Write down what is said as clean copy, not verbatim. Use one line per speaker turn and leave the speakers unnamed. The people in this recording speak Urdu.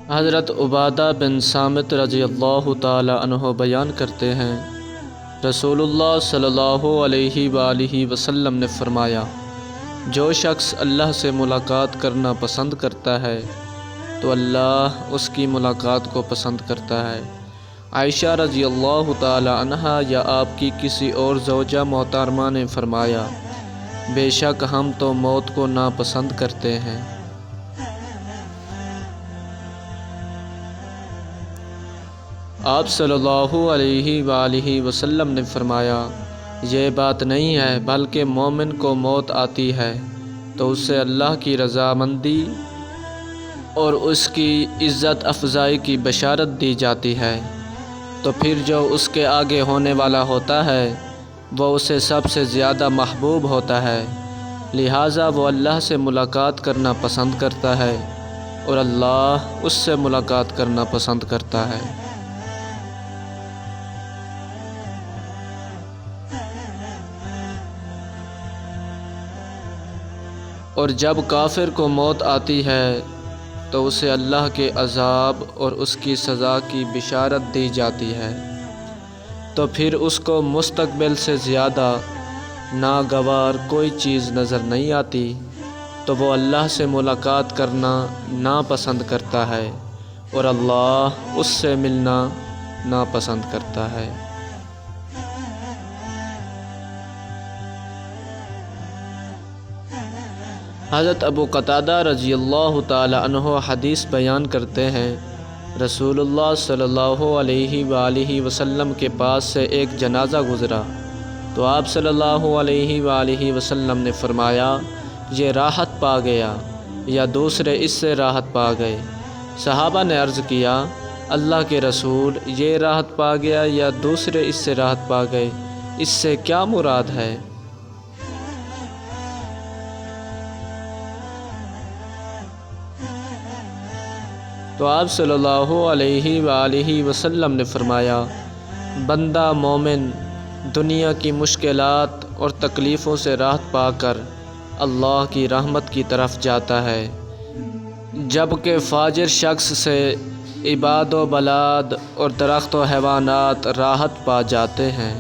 حضرت عبادہ بن صامت رضی اللہ تعالی عنہ بیان کرتے ہیں، رسول اللہ صلی اللہ علیہ وآلہ وسلم نے فرمایا، جو شخص اللہ سے ملاقات کرنا پسند کرتا ہے تو اللہ اس کی ملاقات کو پسند کرتا ہے۔ عائشہ رضی اللہ تعالی عنہا یا آپ کی کسی اور زوجہ محترمہ نے فرمایا، بے شک ہم تو موت کو ناپسند کرتے ہیں۔ آپ صلی اللہ علیہ وآلہ وسلم نے فرمایا، یہ بات نہیں ہے بلکہ مومن کو موت آتی ہے تو اسے اللہ کی رضامندی اور اس کی عزت افزائی کی بشارت دی جاتی ہے، تو پھر جو اس کے آگے ہونے والا ہوتا ہے وہ اسے سب سے زیادہ محبوب ہوتا ہے، لہٰذا وہ اللہ سے ملاقات کرنا پسند کرتا ہے اور اللہ اس سے ملاقات کرنا پسند کرتا ہے۔ اور جب کافر کو موت آتی ہے تو اسے اللہ کے عذاب اور اس کی سزا کی بشارت دی جاتی ہے، تو پھر اس کو مستقبل سے زیادہ ناگوار کوئی چیز نظر نہیں آتی، تو وہ اللہ سے ملاقات کرنا ناپسند کرتا ہے اور اللہ اس سے ملنا ناپسند کرتا ہے۔ حضرت ابو قتادہ رضی اللہ تعالی عنہ حدیث بیان کرتے ہیں، رسول اللہ صلی اللہ علیہ وآلہ وسلم کے پاس سے ایک جنازہ گزرا تو آپ صلی اللہ علیہ وآلہ وسلم نے فرمایا، یہ راحت پا گیا یا دوسرے اس سے راحت پا گئے۔ صحابہ نے عرض کیا، اللہ کے رسول، یہ راحت پا گیا یا دوسرے اس سے راحت پا گئے، اس سے کیا مراد ہے؟ تو آپ صلی اللہ علیہ وآلہ وسلم نے فرمایا، بندہ مومن دنیا کی مشکلات اور تکلیفوں سے راحت پا کر اللہ کی رحمت کی طرف جاتا ہے، جبکہ فاجر شخص سے عباد و بلاد اور درخت و حیوانات راحت پا جاتے ہیں۔